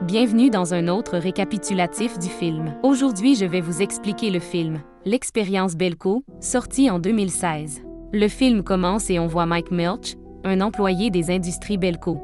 Bienvenue dans un autre récapitulatif du film. Aujourd'hui, je vais vous expliquer le film « L'expérience Belco », sorti en 2016. Le film commence et on voit Mike Milch, un employé des industries Belco.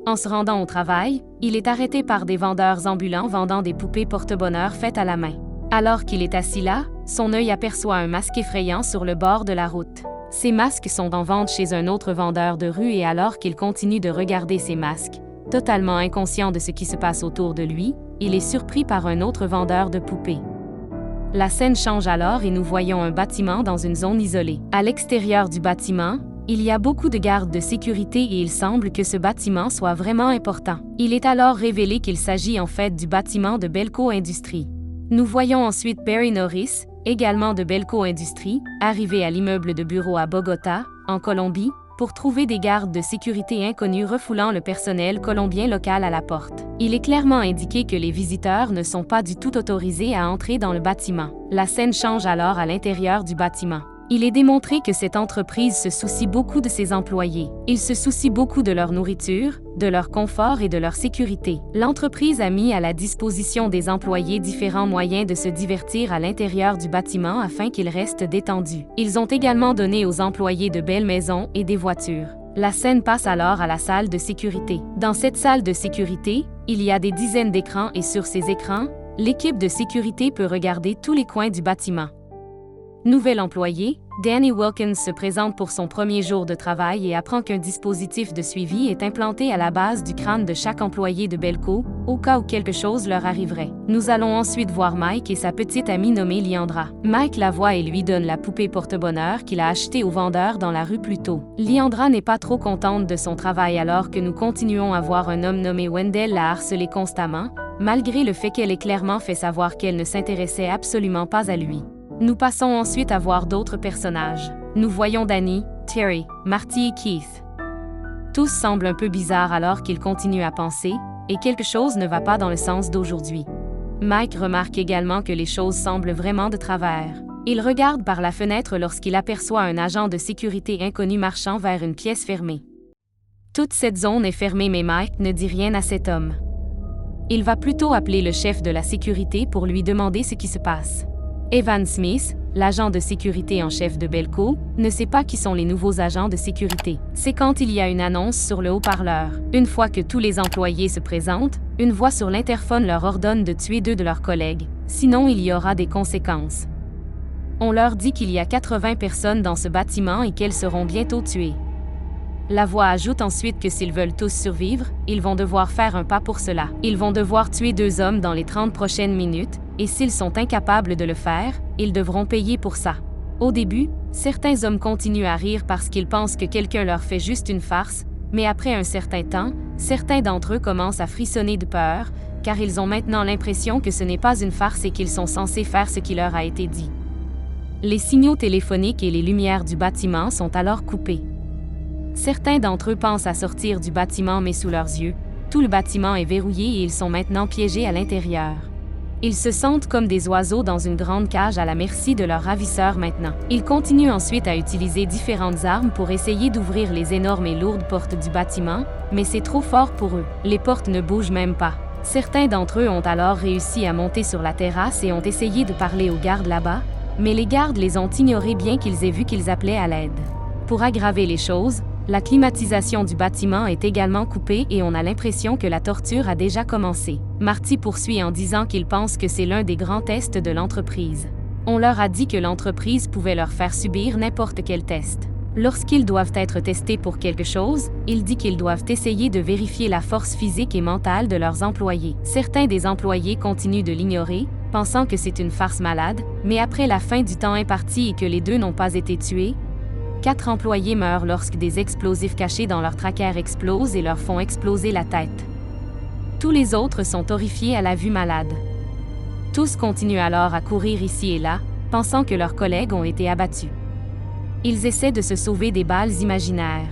En se rendant au travail, il est arrêté par des vendeurs ambulants vendant des poupées porte-bonheur faites à la main. Alors qu'il est assis là, son œil aperçoit un masque effrayant sur le bord de la route. Ces masques sont en vente chez un autre vendeur de rue et alors qu'il continue de regarder ces masques, totalement inconscient de ce qui se passe autour de lui, il est surpris par un autre vendeur de poupées. La scène change alors et nous voyons un bâtiment dans une zone isolée. À l'extérieur du bâtiment, il y a beaucoup de gardes de sécurité et il semble que ce bâtiment soit vraiment important. Il est alors révélé qu'il s'agit en fait du bâtiment de Belco Industries. Nous voyons ensuite Barry Norris, également de Belco Industries, arriver à l'immeuble de bureau à Bogota, en Colombie, pour trouver des gardes de sécurité inconnus refoulant le personnel colombien local à la porte. Il est clairement indiqué que les visiteurs ne sont pas du tout autorisés à entrer dans le bâtiment. La scène change alors à l'intérieur du bâtiment. Il est démontré que cette entreprise se soucie beaucoup de ses employés. Ils se soucient beaucoup de leur nourriture, de leur confort et de leur sécurité. L'entreprise a mis à la disposition des employés différents moyens de se divertir à l'intérieur du bâtiment afin qu'ils restent détendus. Ils ont également donné aux employés de belles maisons et des voitures. La scène passe alors à la salle de sécurité. Dans cette salle de sécurité, il y a des dizaines d'écrans et sur ces écrans, l'équipe de sécurité peut regarder tous les coins du bâtiment. Nouvel employé, Danny Wilkins se présente pour son premier jour de travail et apprend qu'un dispositif de suivi est implanté à la base du crâne de chaque employé de Belco, au cas où quelque chose leur arriverait. Nous allons ensuite voir Mike et sa petite amie nommée Leandra. Mike la voit et lui donne la poupée porte-bonheur qu'il a achetée au vendeur dans la rue plus tôt. Leandra n'est pas trop contente de son travail alors que nous continuons à voir un homme nommé Wendell la harceler constamment, malgré le fait qu'elle ait clairement fait savoir qu'elle ne s'intéressait absolument pas à lui. Nous passons ensuite à voir d'autres personnages. Nous voyons Danny, Terry, Marty et Keith. Tous semblent un peu bizarres alors qu'ils continuent à penser, et quelque chose ne va pas dans le sens d'aujourd'hui. Mike remarque également que les choses semblent vraiment de travers. Il regarde par la fenêtre lorsqu'il aperçoit un agent de sécurité inconnu marchant vers une pièce fermée. Toute cette zone est fermée mais Mike ne dit rien à cet homme. Il va plutôt appeler le chef de la sécurité pour lui demander ce qui se passe. Evan Smith, l'agent de sécurité en chef de Belco, ne sait pas qui sont les nouveaux agents de sécurité. C'est quand il y a une annonce sur le haut-parleur. Une fois que tous les employés se présentent, une voix sur l'interphone leur ordonne de tuer 2 de leurs collègues, sinon il y aura des conséquences. On leur dit qu'il y a 80 personnes dans ce bâtiment et qu'elles seront bientôt tuées. La voix ajoute ensuite que s'ils veulent tous survivre, ils vont devoir faire un pas pour cela. Ils vont devoir tuer 2 hommes dans les 30 prochaines minutes, et s'ils sont incapables de le faire, ils devront payer pour ça. Au début, certains hommes continuent à rire parce qu'ils pensent que quelqu'un leur fait juste une farce, mais après un certain temps, certains d'entre eux commencent à frissonner de peur, car ils ont maintenant l'impression que ce n'est pas une farce et qu'ils sont censés faire ce qui leur a été dit. Les signaux téléphoniques et les lumières du bâtiment sont alors coupés. Certains d'entre eux pensent à sortir du bâtiment mais sous leurs yeux, tout le bâtiment est verrouillé et ils sont maintenant piégés à l'intérieur. Ils se sentent comme des oiseaux dans une grande cage à la merci de leurs ravisseurs maintenant. Ils continuent ensuite à utiliser différentes armes pour essayer d'ouvrir les énormes et lourdes portes du bâtiment, mais c'est trop fort pour eux. Les portes ne bougent même pas. Certains d'entre eux ont alors réussi à monter sur la terrasse et ont essayé de parler aux gardes là-bas, mais les gardes les ont ignorés bien qu'ils aient vu qu'ils appelaient à l'aide. Pour aggraver les choses, la climatisation du bâtiment est également coupée et on a l'impression que la torture a déjà commencé. Marty poursuit en disant qu'il pense que c'est l'un des grands tests de l'entreprise. On leur a dit que l'entreprise pouvait leur faire subir n'importe quel test. Lorsqu'ils doivent être testés pour quelque chose, il dit qu'ils doivent essayer de vérifier la force physique et mentale de leurs employés. Certains des employés continuent de l'ignorer, pensant que c'est une farce malade, mais après la fin du temps imparti et que les 2 n'ont pas été tués, 4 employés meurent lorsque des explosifs cachés dans leur trachéa explosent et leur font exploser la tête. Tous les autres sont horrifiés à la vue malade. Tous continuent alors à courir ici et là, pensant que leurs collègues ont été abattus. Ils essaient de se sauver des balles imaginaires.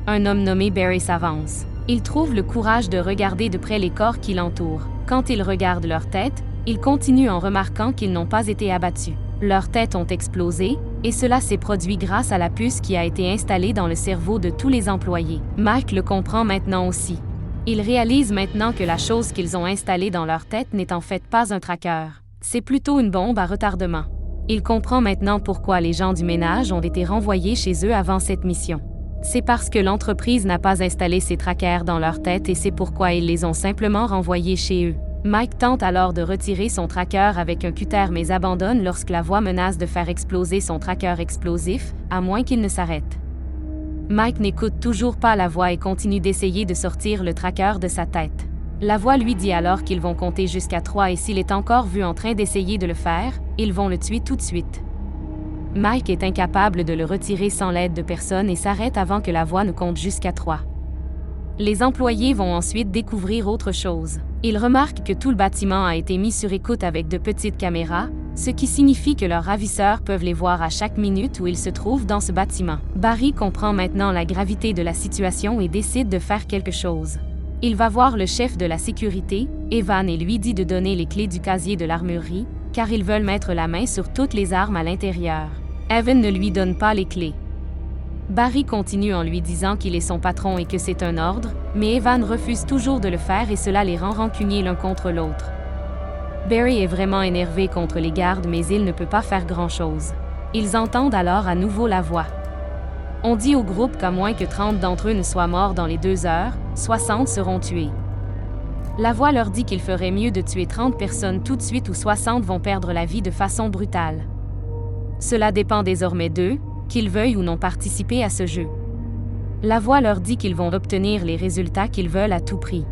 Un homme nommé Barry s'avance. Il trouve le courage de regarder de près les corps qui l'entourent. Quand il regarde leur tête, il continue en remarquant qu'ils n'ont pas été abattus. Leurs têtes ont explosé, et cela s'est produit grâce à la puce qui a été installée dans le cerveau de tous les employés. Mike le comprend maintenant aussi. Ils réalisent maintenant que la chose qu'ils ont installée dans leur tête n'est en fait pas un tracker. C'est plutôt une bombe à retardement. Il comprend maintenant pourquoi les gens du ménage ont été renvoyés chez eux avant cette mission. C'est parce que l'entreprise n'a pas installé ces trackers dans leur tête et c'est pourquoi ils les ont simplement renvoyés chez eux. Mike tente alors de retirer son tracker avec un cutter mais abandonne lorsque la voix menace de faire exploser son tracker explosif, à moins qu'il ne s'arrête. Mike n'écoute toujours pas la voix et continue d'essayer de sortir le tracker de sa tête. La voix lui dit alors qu'ils vont compter jusqu'à 3 et s'il est encore vu en train d'essayer de le faire, ils vont le tuer tout de suite. Mike est incapable de le retirer sans l'aide de personne et s'arrête avant que la voix ne compte jusqu'à 3. Les employés vont ensuite découvrir autre chose. Ils remarquent que tout le bâtiment a été mis sur écoute avec de petites caméras, ce qui signifie que leurs ravisseurs peuvent les voir à chaque minute où ils se trouvent dans ce bâtiment. Barry comprend maintenant la gravité de la situation et décide de faire quelque chose. Il va voir le chef de la sécurité, Evan, et lui dit de donner les clés du casier de l'armurerie, car ils veulent mettre la main sur toutes les armes à l'intérieur. Evan ne lui donne pas les clés. Barry continue en lui disant qu'il est son patron et que c'est un ordre, mais Evan refuse toujours de le faire et cela les rend rancuniers l'un contre l'autre. Barry est vraiment énervé contre les gardes mais il ne peut pas faire grand-chose. Ils entendent alors à nouveau la voix. On dit au groupe qu'à moins que 30 d'entre eux ne soient morts dans les 2 heures, 60 seront tués. La voix leur dit qu'il ferait mieux de tuer 30 personnes tout de suite ou 60 vont perdre la vie de façon brutale. Cela dépend désormais d'eux, qu'ils veuillent ou non participer à ce jeu. La voix leur dit qu'ils vont obtenir les résultats qu'ils veulent à tout prix.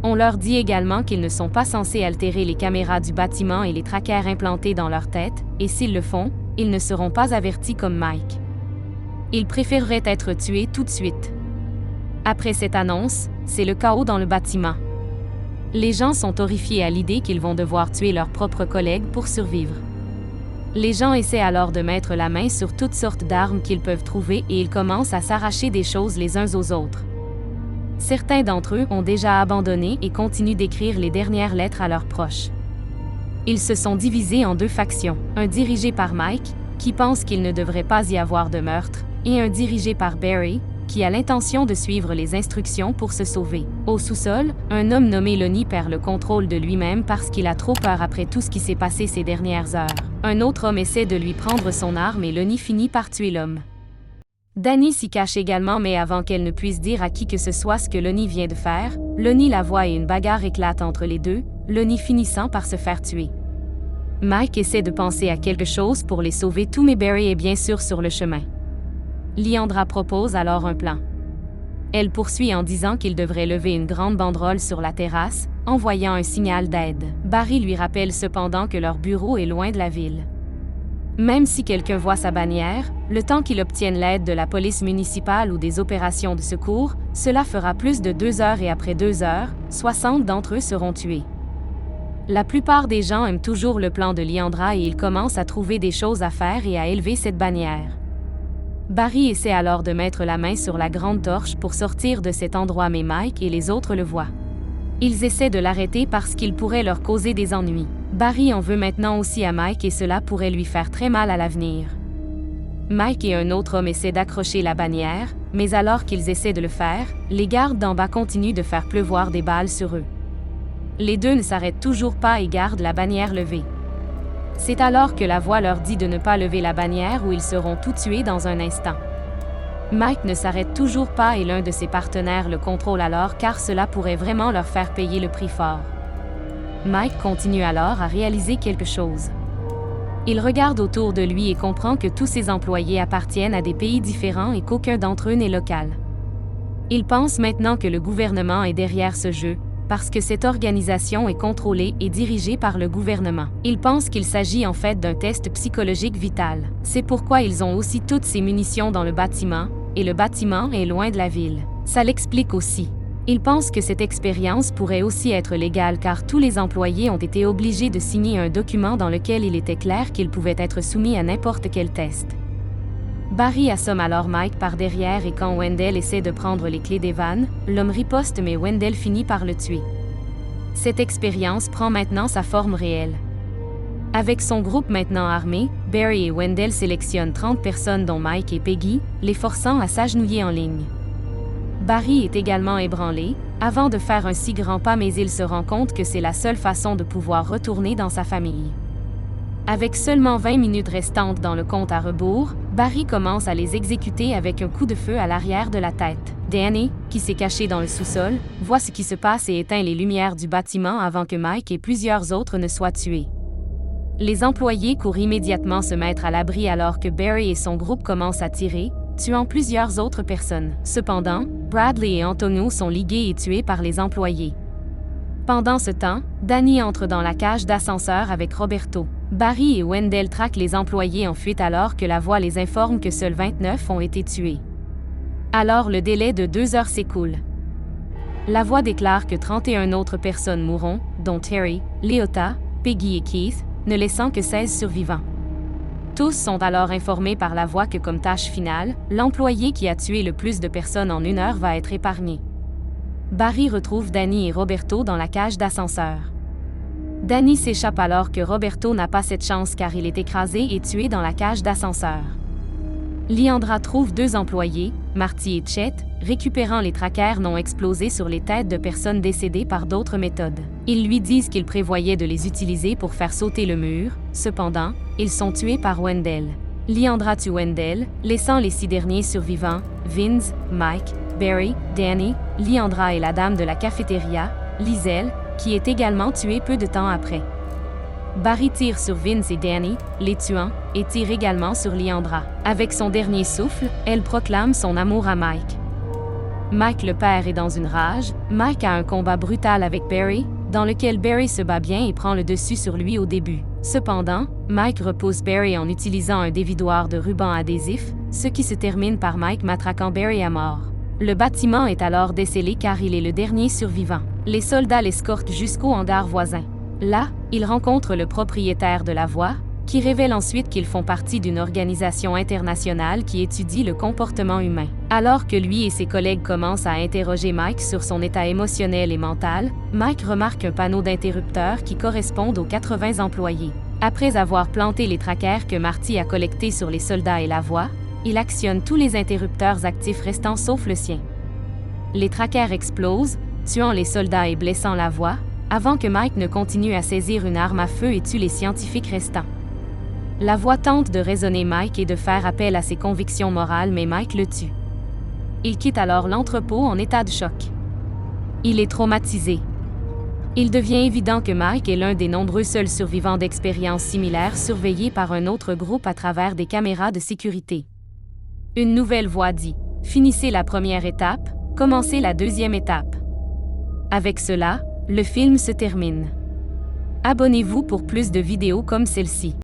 On leur dit également qu'ils ne sont pas censés altérer les caméras du bâtiment et les trackers implantés dans leur tête, et s'ils le font, ils ne seront pas avertis comme Mike. Ils préféreraient être tués tout de suite. Après cette annonce, c'est le chaos dans le bâtiment. Les gens sont horrifiés à l'idée qu'ils vont devoir tuer leurs propres collègues pour survivre. Les gens essaient alors de mettre la main sur toutes sortes d'armes qu'ils peuvent trouver et ils commencent à s'arracher des choses les uns aux autres. Certains d'entre eux ont déjà abandonné et continuent d'écrire les dernières lettres à leurs proches. Ils se sont divisés en 2 factions, un dirigé par Mike, qui pense qu'il ne devrait pas y avoir de meurtre, et un dirigé par Barry, qui a l'intention de suivre les instructions pour se sauver. Au sous-sol, un homme nommé Lonnie perd le contrôle de lui-même parce qu'il a trop peur après tout ce qui s'est passé ces dernières heures. Un autre homme essaie de lui prendre son arme et Lonnie finit par tuer l'homme. Danny s'y cache également mais avant qu'elle ne puisse dire à qui que ce soit ce que Lonnie vient de faire, Lonnie la voit et une bagarre éclate entre les deux, Lonnie finissant par se faire tuer. Mike essaie de penser à quelque chose pour les sauver tous mais Barry est bien sûr sur le chemin. Liandra propose alors un plan. Elle poursuit en disant qu'il devrait lever une grande banderole sur la terrasse, envoyant un signal d'aide. Barry lui rappelle cependant que leur bureau est loin de la ville. Même si quelqu'un voit sa bannière, le temps qu'il obtienne l'aide de la police municipale ou des opérations de secours, cela fera plus de 2 heures et après 2 heures, 60 d'entre eux seront tués. La plupart des gens aiment toujours le plan de Liandra et ils commencent à trouver des choses à faire et à élever cette bannière. Barry essaie alors de mettre la main sur la grande torche pour sortir de cet endroit mais Mike et les autres le voient. Ils essaient de l'arrêter parce qu'il pourrait leur causer des ennuis. Barry en veut maintenant aussi à Mike et cela pourrait lui faire très mal à l'avenir. Mike et un autre homme essaient d'accrocher la bannière, mais alors qu'ils essaient de le faire, les gardes d'en bas continuent de faire pleuvoir des balles sur eux. Les deux ne s'arrêtent toujours pas et gardent la bannière levée. C'est alors que la voix leur dit de ne pas lever la bannière ou ils seront tous tués dans un instant. Mike ne s'arrête toujours pas et l'un de ses partenaires le contrôle alors car cela pourrait vraiment leur faire payer le prix fort. Mike continue alors à réaliser quelque chose. Il regarde autour de lui et comprend que tous ses employés appartiennent à des pays différents et qu'aucun d'entre eux n'est local. Il pense maintenant que le gouvernement est derrière ce jeu, parce que cette organisation est contrôlée et dirigée par le gouvernement. Il pense qu'il s'agit en fait d'un test psychologique vital. C'est pourquoi ils ont aussi toutes ces munitions dans le bâtiment, et le bâtiment est loin de la ville. Ça l'explique aussi. Il pense que cette expérience pourrait aussi être légale car tous les employés ont été obligés de signer un document dans lequel il était clair qu'ils pouvaient être soumis à n'importe quel test. Barry assomme alors Mike par derrière et quand Wendell essaie de prendre les clés d'Evan, l'homme riposte mais Wendell finit par le tuer. Cette expérience prend maintenant sa forme réelle. Avec son groupe maintenant armé, Barry et Wendell sélectionnent 30 personnes dont Mike et Peggy, les forçant à s'agenouiller en ligne. Barry est également ébranlé, avant de faire un si grand pas, mais il se rend compte que c'est la seule façon de pouvoir retourner dans sa famille. Avec seulement 20 minutes restantes dans le compte à rebours, Barry commence à les exécuter avec un coup de feu à l'arrière de la tête. Danny, qui s'est caché dans le sous-sol, voit ce qui se passe et éteint les lumières du bâtiment avant que Mike et plusieurs autres ne soient tués. Les employés courent immédiatement se mettre à l'abri alors que Barry et son groupe commencent à tirer, tuant plusieurs autres personnes. Cependant, Bradley et Antonio sont ligués et tués par les employés. Pendant ce temps, Danny entre dans la cage d'ascenseur avec Roberto. Barry et Wendell traquent les employés en fuite alors que la voix les informe que seuls 29 ont été tués. Alors le délai de 2 heures s'écoule. La voix déclare que 31 autres personnes mourront, dont Terry, Leota, Peggy et Keith, ne laissant que 16 survivants. Tous sont alors informés par la voix que comme tâche finale, l'employé qui a tué le plus de personnes en 1 heure va être épargné. Barry retrouve Danny et Roberto dans la cage d'ascenseur. Danny s'échappe alors que Roberto n'a pas cette chance car il est écrasé et tué dans la cage d'ascenseur. Leandra trouve 2 employés, Marty et Chet, récupérant les trackers non explosés sur les têtes de personnes décédées par d'autres méthodes. Ils lui disent qu'ils prévoyaient de les utiliser pour faire sauter le mur, cependant, ils sont tués par Wendell. Leandra tue Wendell, laissant les 6 derniers survivants, Vince, Mike, Barry, Danny, Leandra et la dame de la cafétéria, Lizelle, qui est également tuée peu de temps après. Barry tire sur Vince et Danny, les tuant, et tire également sur Leandra. Avec son dernier souffle, elle proclame son amour à Mike. Mike le père est dans une rage. Mike a un combat brutal avec Barry, dans lequel Barry se bat bien et prend le dessus sur lui au début. Cependant, Mike repousse Barry en utilisant un dévidoir de ruban adhésif, ce qui se termine par Mike matraquant Barry à mort. Le bâtiment est alors décellé car il est le dernier survivant. Les soldats l'escortent jusqu'au hangar voisin. Là, ils rencontrent le propriétaire de la voie, qui révèle ensuite qu'ils font partie d'une organisation internationale qui étudie le comportement humain. Alors que lui et ses collègues commencent à interroger Mike sur son état émotionnel et mental, Mike remarque un panneau d'interrupteurs qui correspond aux 80 employés. Après avoir planté les trackers que Marty a collectés sur les soldats et la voie, il actionne tous les interrupteurs actifs restants sauf le sien. Les trackers explosent, tuant les soldats et blessant la voie, avant que Mike ne continue à saisir une arme à feu et tue les scientifiques restants. La voix tente de raisonner Mike et de faire appel à ses convictions morales, mais Mike le tue. Il quitte alors l'entrepôt en état de choc. Il est traumatisé. Il devient évident que Mike est l'un des nombreux seuls survivants d'expériences similaires surveillés par un autre groupe à travers des caméras de sécurité. Une nouvelle voix dit « Finissez la première étape, commencez la deuxième étape ». Avec cela, le film se termine. Abonnez-vous pour plus de vidéos comme celle-ci.